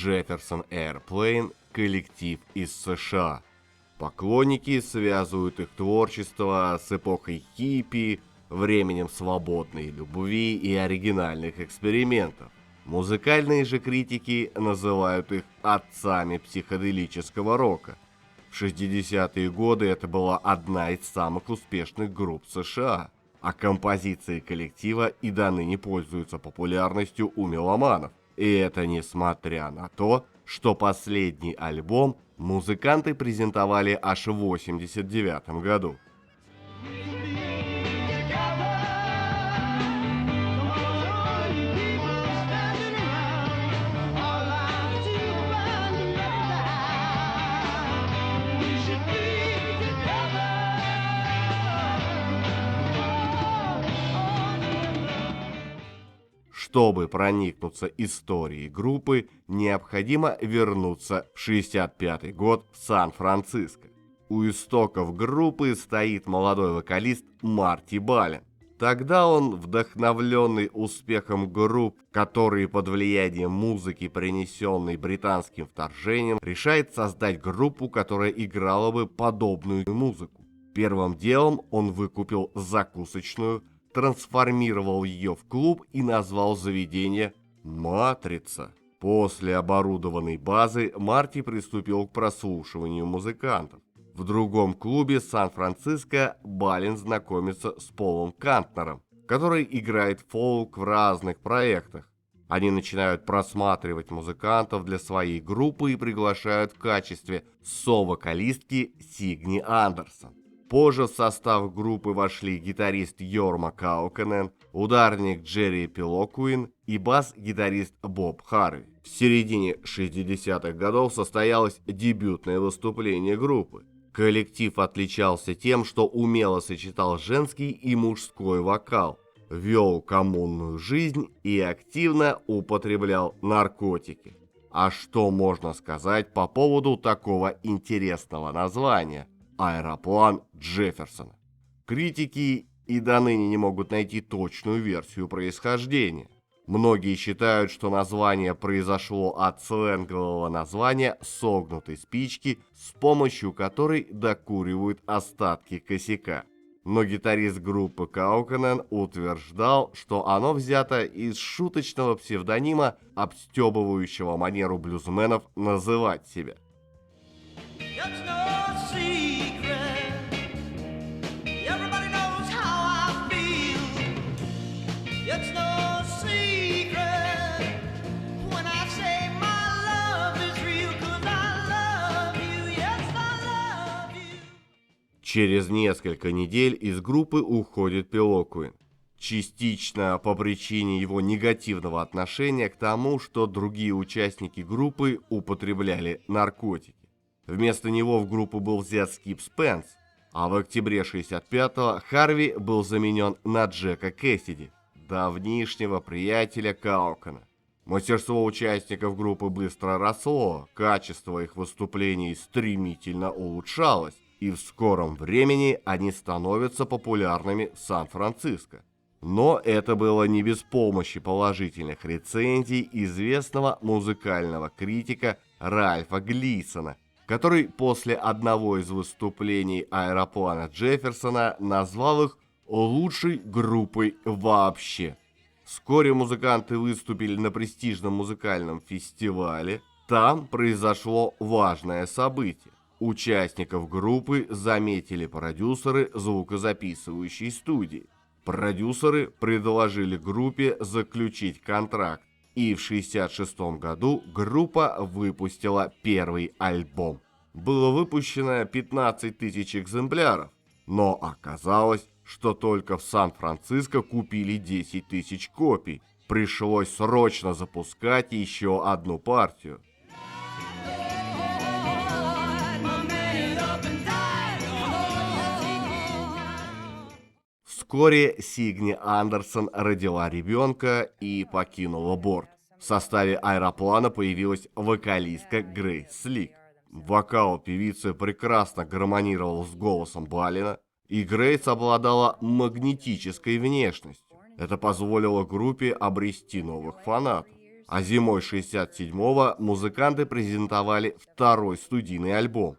Jefferson Airplane – коллектив из США. Поклонники связывают их творчество с эпохой хиппи, временем свободной любви и оригинальных экспериментов. Музыкальные же критики называют их отцами психоделического рока. В 60-е годы это была одна из самых успешных групп США, а композиции коллектива и до ныне пользуются популярностью у меломанов. И это несмотря на то, что последний альбом музыканты презентовали аж в 1989 году. Чтобы проникнуться историей группы, необходимо вернуться в 1965 год в Сан-Франциско. У истоков группы стоит молодой вокалист Марти Балин. Тогда он, вдохновленный успехом групп, которые под влиянием музыки, принесенной британским вторжением, решает создать группу, которая играла бы подобную музыку. Первым делом он выкупил закусочную, трансформировал ее в клуб и назвал заведение «Матрица». После оборудованной базы Марти приступил к прослушиванию музыкантов. В другом клубе Сан-Франциско Балин знакомится с Полом Кантнером, который играет фолк в разных проектах. Они начинают просматривать музыкантов для своей группы и приглашают в качестве со-вокалистки Сигни Андерсон. Позже в состав группы вошли гитарист Йорма Кауканен, ударник Джерри Пилокуин и бас-гитарист Боб Харви. В середине 60-х годов состоялось дебютное выступление группы. Коллектив отличался тем, что умело сочетал женский и мужской вокал, вел коммунную жизнь и активно употреблял наркотики. А что можно сказать по поводу такого интересного названия – «Аэроплан Джефферсона»? Критики и до ныне не могут найти точную версию происхождения. Многие считают, что название произошло от сленгового названия согнутой спички, с помощью которой докуривают остатки косяка. Но гитарист группы Кауканен утверждал, что оно взято из шуточного псевдонима, обстебывающего манеру блюзменов называть себя. Через несколько недель из группы уходит Пилокуин. Частично по причине его негативного отношения к тому, что другие участники группы употребляли наркотики. Вместо него в группу был взят Скип Спенс, а в октябре 65-го Харви был заменен на Джека Кэссиди, давнишнего приятеля Каукана. Мастерство участников группы быстро росло, качество их выступлений стремительно улучшалось, и в скором времени они становятся популярными в Сан-Франциско. Но это было не без помощи положительных рецензий известного музыкального критика Ральфа Глисона, который после одного из выступлений аэроплана Джефферсона назвал их лучшей группой вообще. Вскоре музыканты выступили на престижном музыкальном фестивале. Там произошло важное событие. Участников группы заметили продюсеры звукозаписывающей студии. Продюсеры предложили группе заключить контракт, и в 1966 году группа выпустила первый альбом. Было выпущено 15 тысяч экземпляров, но оказалось, что только в Сан-Франциско купили 10 тысяч копий. Пришлось срочно запускать еще одну партию. Вскоре Сигни Андерсон родила ребенка и покинула борт. В составе аэроплана появилась вокалистка Грейс Слик. Вокал певицы прекрасно гармонировал с голосом Балина, и Грейс обладала магнетической внешностью. Это позволило группе обрести новых фанатов. А зимой 67-го музыканты презентовали второй студийный альбом.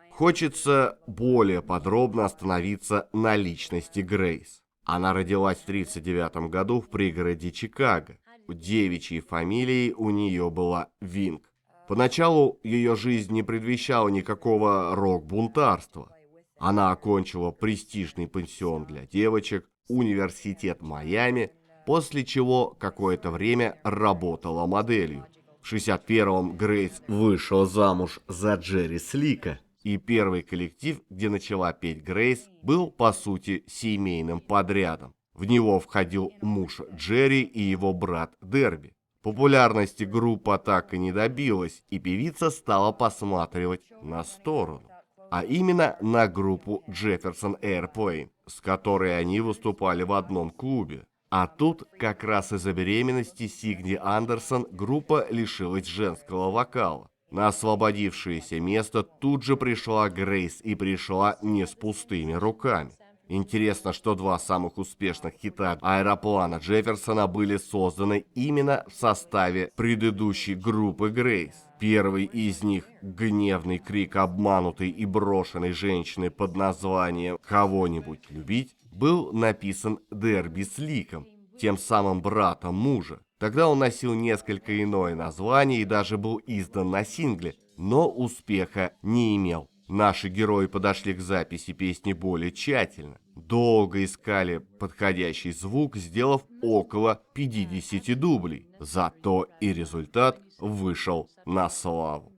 Хочется более подробно остановиться на личности Грейс. Она родилась в 1939 году в пригороде Чикаго. Девичьей фамилией у нее была Винг. Поначалу ее жизнь не предвещала никакого рок-бунтарства. Она окончила престижный пансион для девочек, университет Майами, после чего какое-то время работала моделью. В 1961-м Грейс вышла замуж за Джерри Слика, и первый коллектив, где начала петь Грейс, был, по сути, семейным подрядом. В него входил муж Джерри и его брат Дерби. Популярности группа так и не добилась, и певица стала посматривать на сторону. А именно на группу Jefferson Airplane, с которой они выступали в одном клубе. А тут, как раз из-за беременности Сигни Андерсон, группа лишилась женского вокала. На освободившееся место тут же пришла Грейс, и пришла не с пустыми руками. Интересно, что два самых успешных хита аэроплана Джефферсона были созданы именно в составе предыдущей группы Грейс. Первый из них, гневный крик обманутой и брошенной женщины под названием «Кого-нибудь любить», был написан Дерби Сликом, тем самым братом мужа. Тогда он носил несколько иное название и даже был издан на сингле, но успеха не имел. Наши герои подошли к записи песни более тщательно. Долго искали подходящий звук, сделав около 50 дублей. Зато и результат вышел на славу.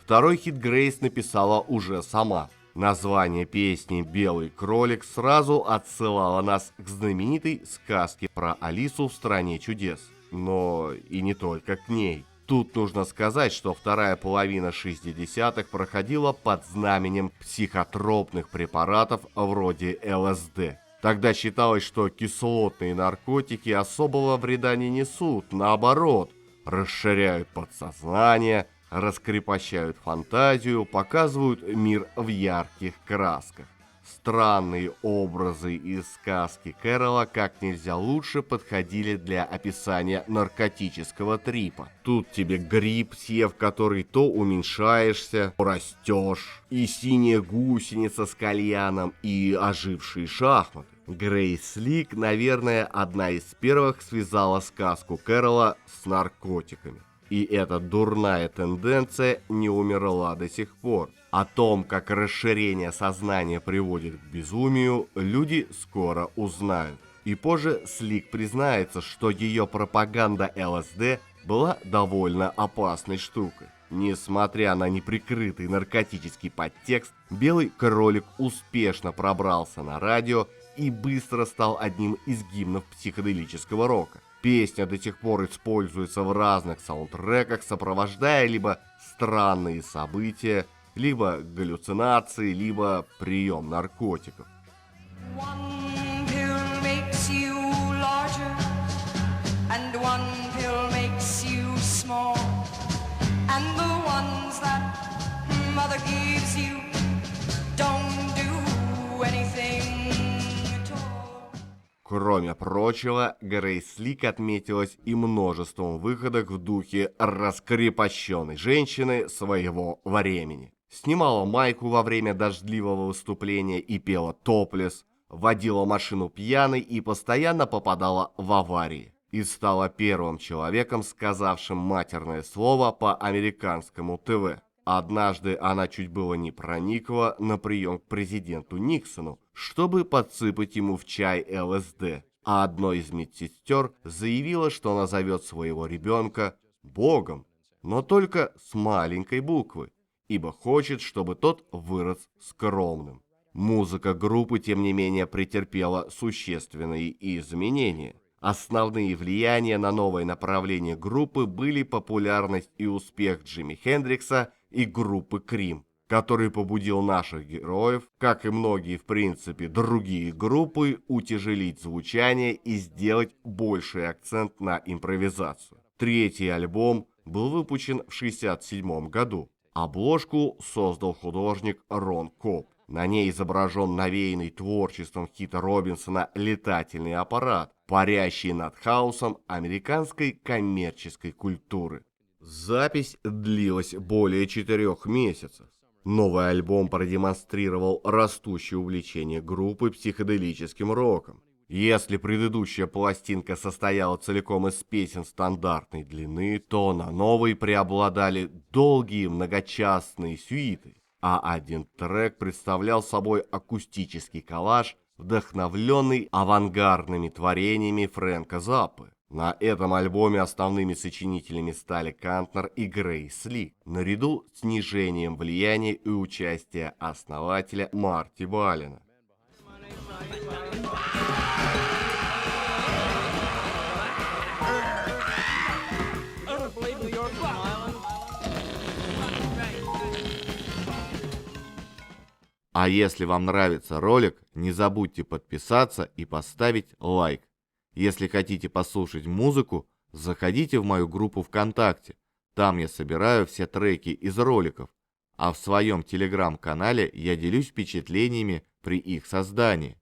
Второй хит Грейс написала уже сама. Название песни «Белый кролик» сразу отсылало нас к знаменитой сказке про Алису в стране чудес. Но и не только к ней. Тут нужно сказать, что вторая половина 60-х проходила под знаменем психотропных препаратов вроде ЛСД. Тогда считалось, что кислотные наркотики особого вреда не несут, наоборот, расширяют подсознание, раскрепощают фантазию, показывают мир в ярких красках. Странные образы из сказки Кэрола как нельзя лучше подходили для описания наркотического трипа. Тут тебе гриб, съев который то уменьшаешься, то растешь, и синяя гусеница с кальяном, и ожившие шахматы. Грейс Слик, наверное, одна из первых связала сказку Кэрола с наркотиками. И эта дурная тенденция не умерла до сих пор. О том, как расширение сознания приводит к безумию, люди скоро узнают. И позже Слик признается, что ее пропаганда ЛСД была довольно опасной штукой. Несмотря на неприкрытый наркотический подтекст, «Белый кролик» успешно пробрался на радио и быстро стал одним из гимнов психоделического рока. Песня до сих пор используется в разных саундтреках, сопровождая либо странные события, либо галлюцинации, либо прием наркотиков. Кроме прочего, Грейс Слик отметилась и множеством выходок в духе раскрепощенной женщины своего времени. Снимала майку во время дождливого выступления и пела топлес, водила машину пьяной и постоянно попадала в аварии. И стала первым человеком, сказавшим матерное слово по американскому ТВ. Однажды она чуть было не проникла на прием к президенту Никсону, чтобы подсыпать ему в чай ЛСД, а одной из медсестер заявила, что назовет своего ребенка Богом, но только с маленькой буквы, ибо хочет, чтобы тот вырос скромным. Музыка группы, тем не менее, претерпела существенные изменения. Основные влияния на новое направление группы были популярность и успех Джимми Хендрикса и группы Крим, который побудил наших героев, как и многие в принципе другие группы, утяжелить звучание и сделать больший акцент на импровизацию. Третий альбом был выпущен в 1967 году. Обложку создал художник Рон Коп. На ней изображен навеянный творчеством Кита Робинсона летательный аппарат, парящий над хаосом американской коммерческой культуры. Запись длилась более 4 месяцев. Новый альбом продемонстрировал растущее увлечение группы психоделическим роком. Если предыдущая пластинка состояла целиком из песен стандартной длины, то на новой преобладали долгие многочастные сюиты, а один трек представлял собой акустический коллаж, вдохновленный авангардными творениями Фрэнка Заппы. На этом альбоме основными сочинителями стали Кантнер и Грейс Ли, наряду с снижением влияния и участия основателя Марти Баллена. А если вам нравится ролик, не забудьте подписаться и поставить лайк. Если хотите послушать музыку, заходите в мою группу ВКонтакте. Там я собираю все треки из роликов. А в своем телеграм-канале я делюсь впечатлениями при их создании.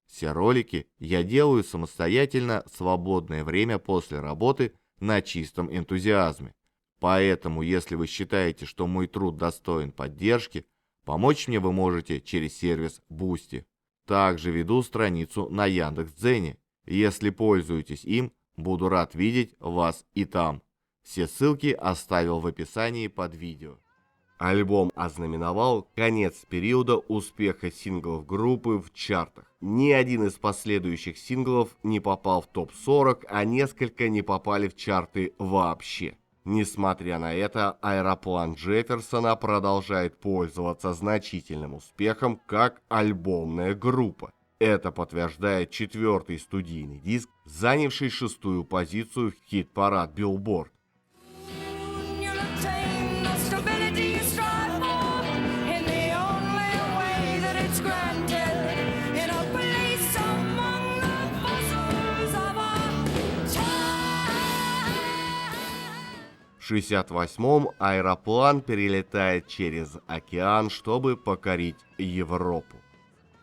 Все ролики я делаю самостоятельно в свободное время после работы на чистом энтузиазме. Поэтому, если вы считаете, что мой труд достоин поддержки, помочь мне вы можете через сервис Boosty. Также веду страницу на Яндекс.Дзене. Если пользуетесь им, буду рад видеть вас и там. Все ссылки оставил в описании под видео. Альбом ознаменовал конец периода успеха синглов группы в чартах. Ни один из последующих синглов не попал в топ-40, а несколько не попали в чарты вообще. Несмотря на это, «Аэроплан Джефферсона» продолжает пользоваться значительным успехом как альбомная группа. Это подтверждает 4-й студийный диск, занявший 6-ю позицию в хит-парад Billboard. В 1968-м «Аэроплан» перелетает через океан, чтобы покорить Европу.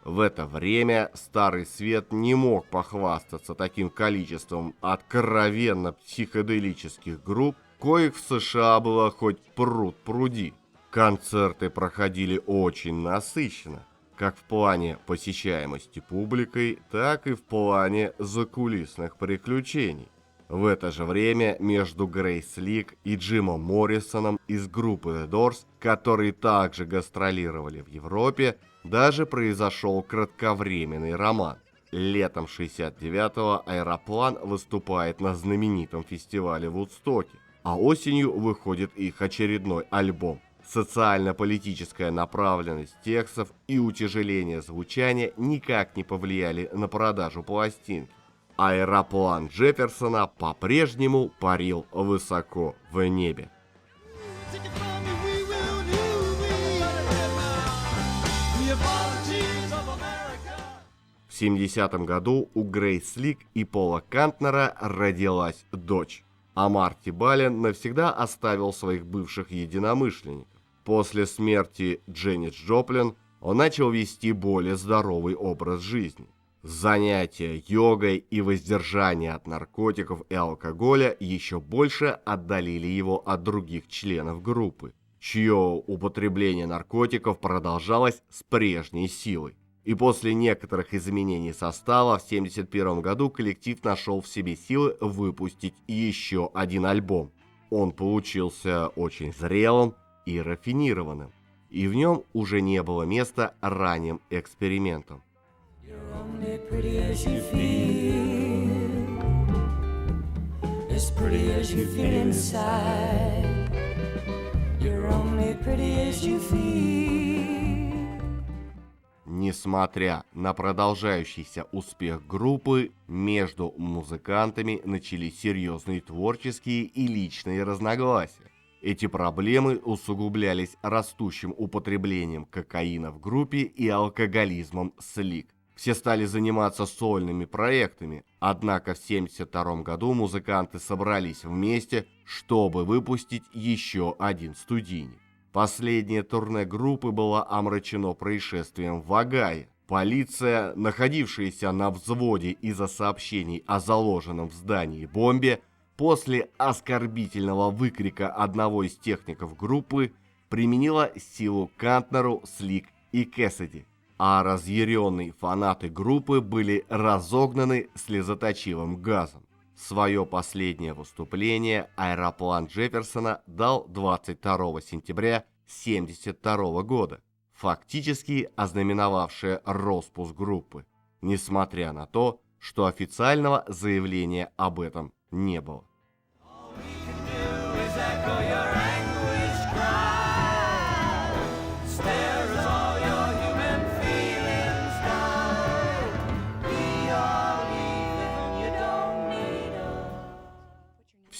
В это время Старый Свет не мог похвастаться таким количеством откровенно психоделических групп, коих в США было хоть пруд пруди. Концерты проходили очень насыщенно, как в плане посещаемости публикой, так и в плане закулисных приключений. В это же время между Грейс Ли и Джимом Моррисоном из группы The Doors, которые также гастролировали в Европе, даже произошел кратковременный роман. Летом 1969-го «Аэроплан» выступает на знаменитом фестивале в Вудстоке, а осенью выходит их очередной альбом. Социально-политическая направленность текстов и утяжеление звучания никак не повлияли на продажу пластинки. «Аэроплан Джефферсона» по-прежнему парил высоко в небе. В 1970 году у Грейс Ли и Пола Кантнера родилась дочь, а Марти Баллен навсегда оставил своих бывших единомышленников. После смерти Дженнис Джоплин он начал вести более здоровый образ жизни. Занятия йогой и воздержание от наркотиков и алкоголя еще больше отдалили его от других членов группы, чье употребление наркотиков продолжалось с прежней силой. И после некоторых изменений состава в 1971 году коллектив нашел в себе силы выпустить еще один альбом. Он получился очень зрелым и рафинированным, и в нем уже не было места ранним экспериментам. You're only pretty as you feel, as pretty as you feel inside. You're only pretty as you feel. Несмотря на продолжающийся успех группы, между музыкантами начались серьезные творческие и личные разногласия. Эти проблемы усугублялись растущим употреблением кокаина в группе и алкоголизмом Слик. Все стали заниматься сольными проектами, однако в 1972 году музыканты собрались вместе, чтобы выпустить еще один студийник. Последнее турне группы было омрачено происшествием в Огайо. Полиция, находившаяся на взводе из-за сообщений о заложенном в здании бомбе, после оскорбительного выкрика одного из техников группы, применила силу к Кантнеру, Слик и Кэссиди, а разъяренные фанаты группы были разогнаны слезоточивым газом. Свое последнее выступление аэроплан Джефферсона дал 22 сентября 1972 года, фактически ознаменовавшее распуск группы, несмотря на то, что официального заявления об этом не было.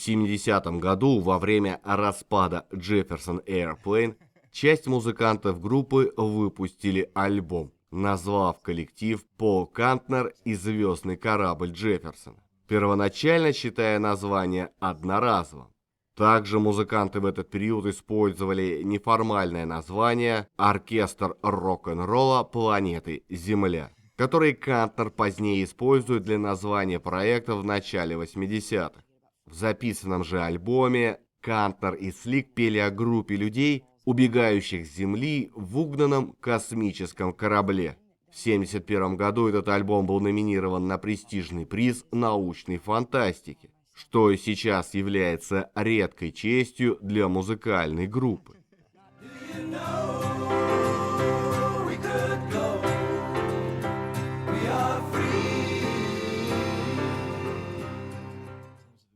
В 70-м году, во время распада Jefferson Airplane, часть музыкантов группы выпустили альбом, назвав коллектив «Пол Кантнер и звездный корабль Джефферсона», первоначально считая название одноразовым. Также музыканты в этот период использовали неформальное название «Оркестр рок-н-ролла планеты Земля», который Кантнер позднее использует для названия проекта в начале 80-х. В записанном же альбоме Кантнер и Слик пели о группе людей, убегающих с Земли в угнанном космическом корабле. В 1971 году этот альбом был номинирован на престижный приз научной фантастики, что и сейчас является редкой честью для музыкальной группы.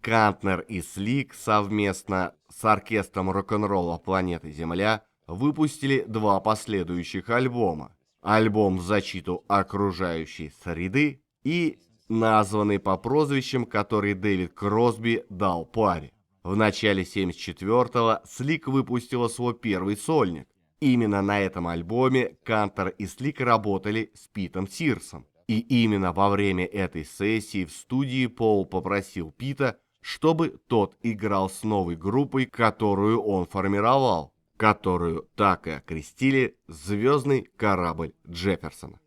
Кантнер и Слик совместно с оркестром рок-н-ролла планеты Земля выпустили два последующих альбома. Альбом в защиту окружающей среды и названный по прозвищам, который Дэвид Кросби дал паре. В начале 1974-го Слик выпустила свой первый сольник. Именно на этом альбоме Кантнер и Слик работали с Питом Сирсом. И именно во время этой сессии в студии Пол попросил Пита, чтобы тот играл с новой группой, которую он формировал, которую так и окрестили «Звездный корабль Джефферсона».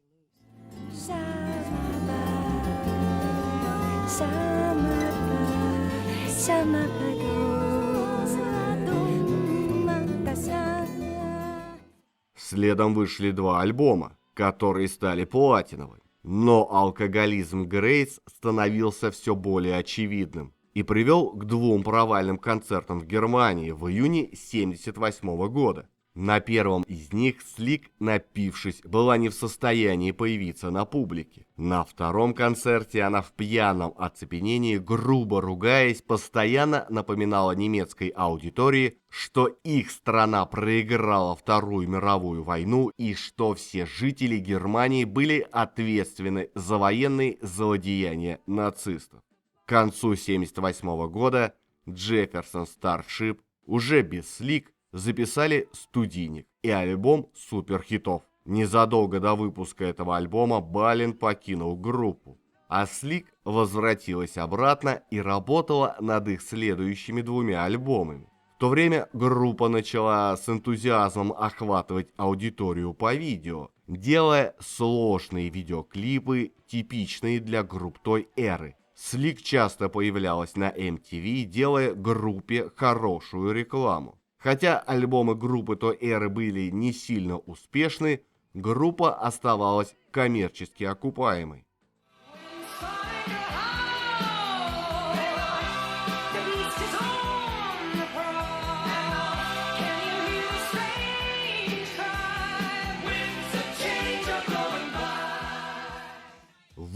Следом вышли два альбома, которые стали платиновыми. Но алкоголизм Грейс становился все более очевидным и привел к двум провальным концертам в Германии в июне 1978 года. На первом из них Слик, напившись, была не в состоянии появиться на публике. На втором концерте она в пьяном оцепенении, грубо ругаясь, постоянно напоминала немецкой аудитории, что их страна проиграла Вторую мировую войну и что все жители Германии были ответственны за военные злодеяния нацистов. К концу 1978 года Jefferson Starship уже без Слик записали студийник и альбом суперхитов. Незадолго до выпуска этого альбома Балин покинул группу, а Слик возвратилась обратно и работала над их следующими двумя альбомами. В то время группа начала с энтузиазмом охватывать аудиторию по видео, делая сложные видеоклипы, типичные для групп той эры. Слик часто появлялась на MTV, делая группе хорошую рекламу. Хотя альбомы группы той эры были не сильно успешны, группа оставалась коммерчески окупаемой.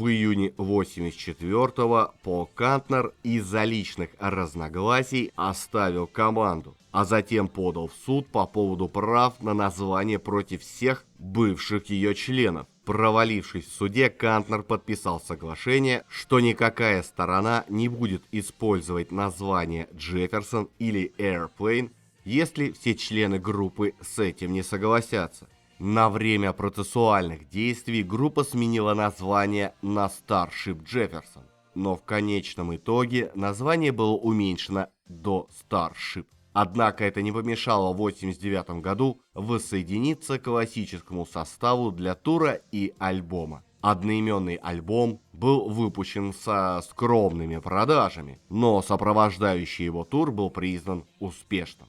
В июне 1984-го Пол Кантнер из-за личных разногласий оставил команду, а затем подал в суд по поводу прав на название против всех бывших ее членов. Провалившись в суде, Кантнер подписал соглашение, что никакая сторона не будет использовать название Джефферсон или Airplane, если все члены группы с этим не согласятся. На время процессуальных действий группа сменила название на Starship Jefferson, но в конечном итоге название было уменьшено до Starship. Однако это не помешало в 1989 году воссоединиться к классическому составу для тура и альбома. Одноименный альбом был выпущен со скромными продажами, но сопровождающий его тур был признан успешным.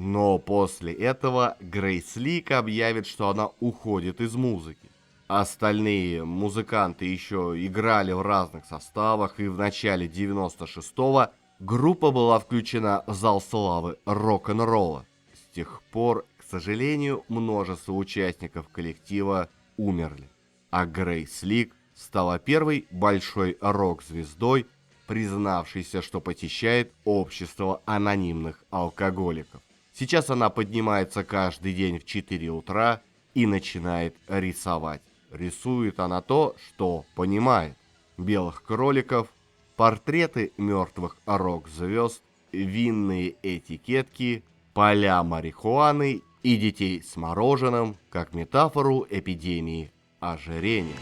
Но после этого Грейс Лик объявит, что она уходит из музыки. Остальные музыканты еще играли в разных составах, и в начале 96-го группа была включена в зал славы рок-н-ролла. С тех пор, к сожалению, множество участников коллектива умерли, а Грейс Лик стала первой большой рок-звездой, признавшейся, что посещает общество анонимных алкоголиков. Сейчас она поднимается каждый день в 4 утра и начинает рисовать. Рисует она то, что понимает: белых кроликов, портреты мертвых рок-звезд, винные этикетки, поля марихуаны и детей с мороженым, как метафору эпидемии ожирения.